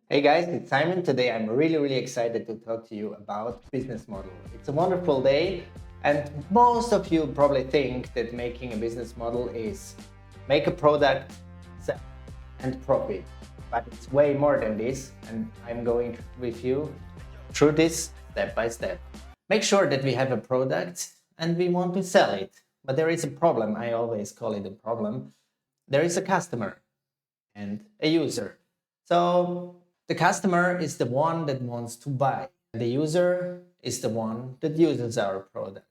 Hey guys, it's Simon. Today I'm really excited to talk to you about business model. It's a wonderful day, and most of you probably think that making a business model is make a product, sell, and profit. But it's way more than this, and I'm going with you through this step by step. Make sure that we have a product and we want to sell it. But there is a problem. I always call it a problem. There is a customer and a user. So the customer is the one that wants to buy. The user is the one that uses our product.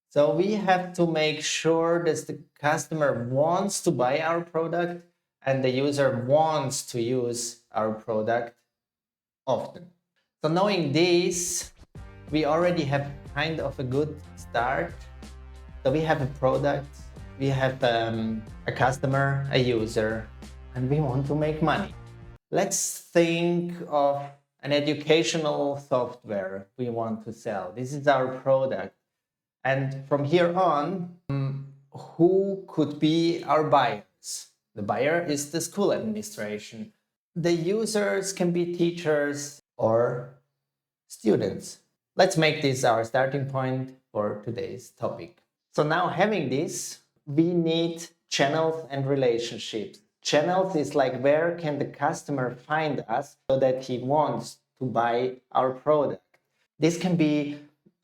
So we have to make sure that the customer wants to buy our product and the user wants to use our product often. So knowing this, we already have kind of a good start. So we have a product, we have a customer, a user, and we want to make money. Let's think of an educational software we want to sell. This is our product. And from here on, who could be our buyers? The buyer is the school administration. The users can be teachers or students. Let's make this our starting point for today's topic. So now having this, we need channels and relationships. Channels is like where can the customer find us so that he wants to buy our product. This can be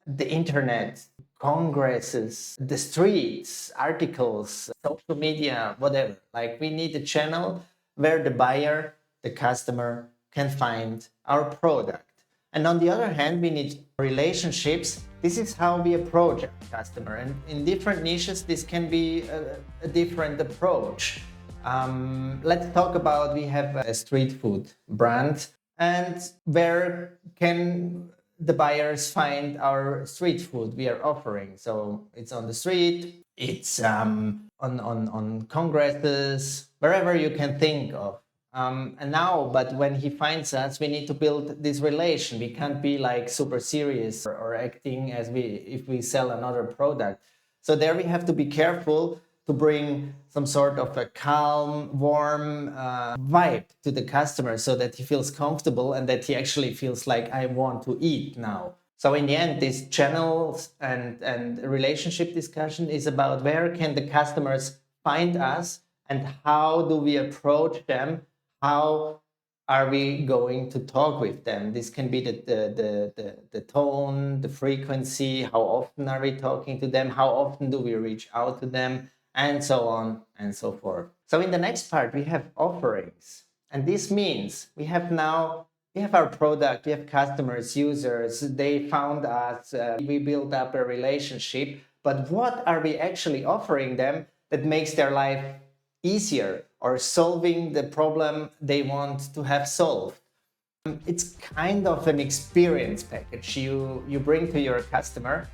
the internet, congresses, the streets, articles, social media, whatever. Like we need a channel where the buyer, the customer can find our product. And on the other hand, we need relationships. This is how we approach our customer. And in different niches, this can be a different approach. Let's talk about, we have a street food brand, and where can the buyers find our street food we are offering? So it's on the street, it's on congresses, wherever you can think of. But when he finds us, we need to build this relation. We can't be like super serious or acting as if we sell another product. So there we have to be careful to bring some sort of a calm, warm vibe to the customer so that he feels comfortable and that he actually feels like I want to eat now. So in the end, this channels and relationship discussion is about where can the customers find us and how do we approach them? How are we going to talk with them? This can be the tone, the frequency, how often are we talking to them, how often do we reach out to them, and so on and so forth. So in the next part, we have offerings. And this means we have our product, we have customers, users, they found us, we build up a relationship, but what are we actually offering them that makes their life easier or solving the problem they want to have solved? It's kind of an experience package you bring to your customer.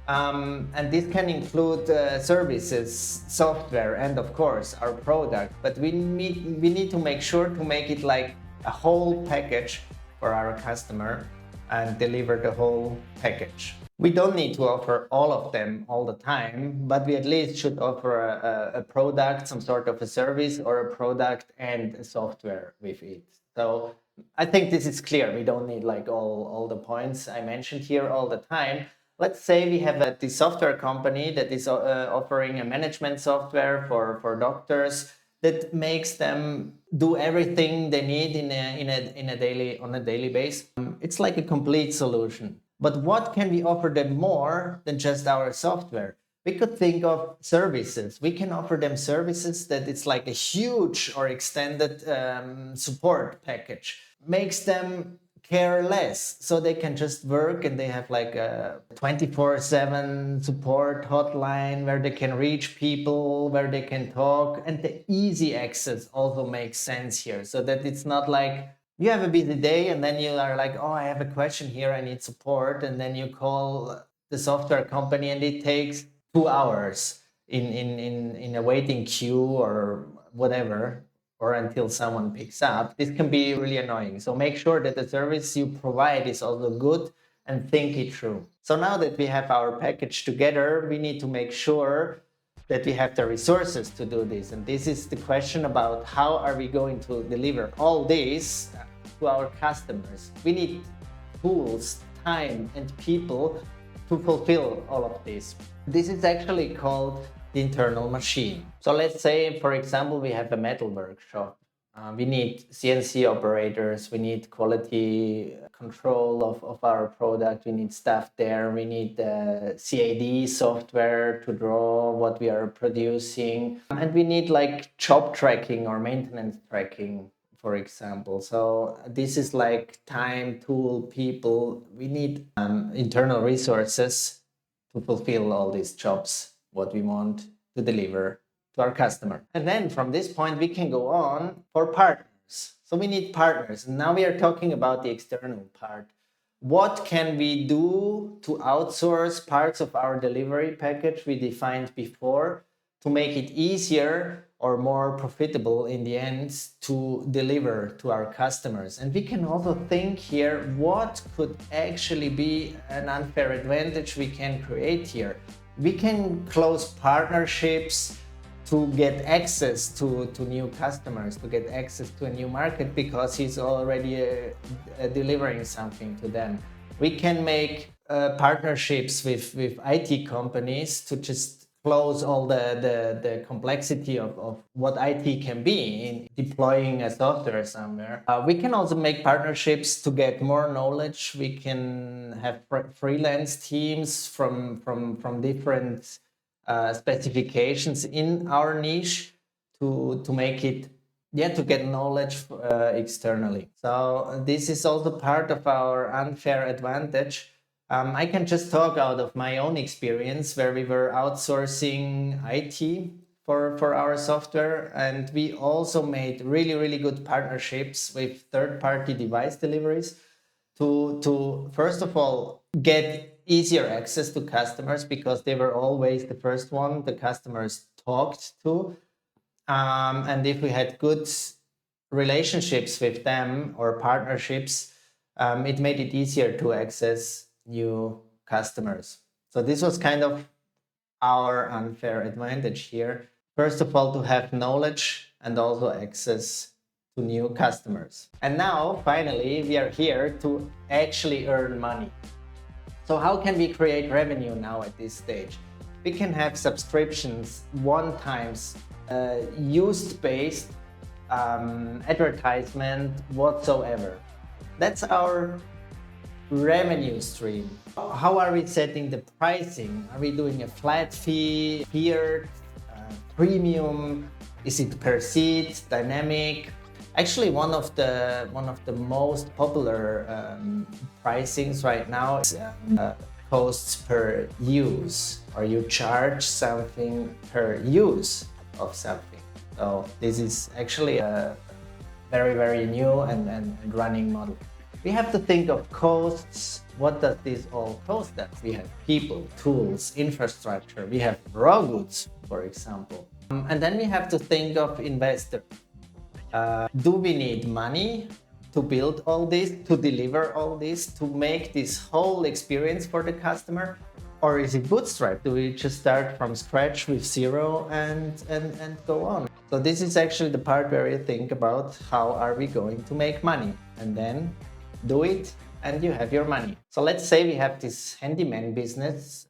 And this can include services, software, and of course our product. But we need to make sure to make it like a whole package for our customer and deliver the whole package. We don't need to offer all of them all the time, but we at least should offer a product, some sort of a service, or a product and a software with it. So I think this is clear. We don't need like all the points I mentioned here all the time. Let's say we have this software company that is offering a management software for doctors that makes them do everything they need on a daily basis. It's like a complete solution. But what can we offer them more than just our software? We could think of services. We can offer them services that it's like a huge or extended support package. Makes them care less, so they can just work and they have like a 24/7 support hotline where they can reach people, where they can talk, and the easy access also makes sense here, so that it's not like you have a busy day and then you are like, oh, I have a question here, I need support, and then you call the software company and it takes 2 hours in a waiting queue or whatever, or until someone picks up. This can be really annoying. So make sure that the service you provide is also good and think it through. So now that we have our package together, we need to make sure that we have the resources to do this. And this is the question about how are we going to deliver all this to our customers. We need tools, time, and people to fulfill all of this. This is actually called the internal machine. So let's say, for example, we have a metal workshop. We need CNC operators, we need quality control of our product, we need staff there, we need CAD software to draw what we are producing, and we need like job tracking or maintenance tracking, for example. So this is like time, tool, people. We need internal resources to fulfill all these jobs, what we want to deliver to our customer. And then from this point, we can go on for partners. So we need partners. Now we are talking about the external part. What can we do to outsource parts of our delivery package we defined before to make it easier or more profitable in the end to deliver to our customers? And we can also think here, what could actually be an unfair advantage we can create here? We can close partnerships to get access to new customers, to get access to a new market because he's already delivering something to them. We can make partnerships with IT companies to just close all the complexity of what IT can be in deploying a software somewhere. We can also make partnerships to get more knowledge. We can have freelance teams from different specifications in our niche to make it, to get knowledge externally. So this is also part of our unfair advantage. I can just talk out of my own experience where we were outsourcing IT for our software, and we also made really good partnerships with third-party device deliveries to first of all get easier access to customers because they were always the first one the customers talked to. And if we had good relationships with them or partnerships, it made it easier to access new customers. So this was kind of our unfair advantage here. First of all, to have knowledge and also access to new customers. And now, finally, we are here to actually earn money. So how can we create revenue now at this stage? We can have subscriptions, one-times, use-based advertisement whatsoever. That's our revenue stream. How are we setting the pricing? Are we doing a flat fee, tiered, premium? Is it per seat, dynamic? Actually, one of the most popular pricings right now is costs per use, or you charge something per use of something. So this is actually a very new and running model. We have to think of costs. What does this all cost us? We have people, tools, infrastructure. We have raw goods, for example. And then we have to think of investors. Do we need money to build all this, to deliver all this, to make this whole experience for the customer? Or is it bootstrap? Do we just start from scratch with zero and go on? So this is actually the part where you think about how are we going to make money, and then do it and you have your money. So let's say we have this handyman business.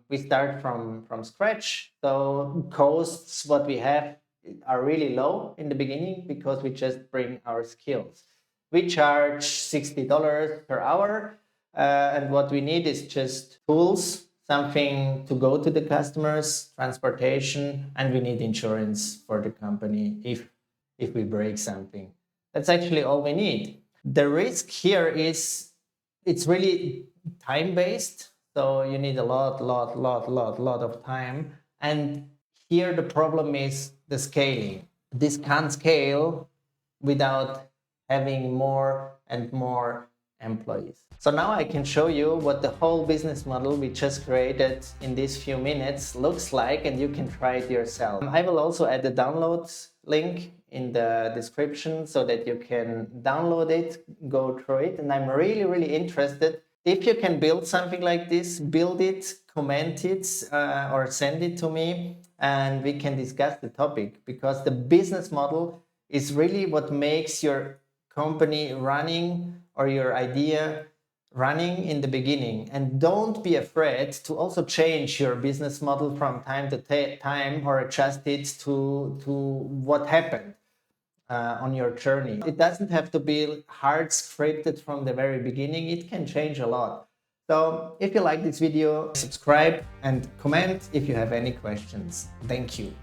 We start from scratch. So costs, what we have, are really low in the beginning because we just bring our skills. We charge $60 per hour, and what we need is just tools, something to go to the customers, transportation, and we need insurance for the company if we break something. That's actually all we need. The risk here is it's really time-based, so you need a lot of time. And here the problem is the scaling. This can't scale without having more and more employees. So now I can show you what the whole business model we just created in these few minutes looks like, and you can try it yourself. I will also add the download link in the description so that you can download it, go through it. And I'm really interested if you can build something like this. Build it, comment it, or send it to me, and we can discuss the topic, because the business model is really what makes your company running or your idea running in the beginning, and don't be afraid to also change your business model from time to time or adjust it to what happened on your journey. It doesn't have to be hard scripted from the very beginning. It can change a lot. So if you like this video, subscribe and comment if you have any questions. Thank you.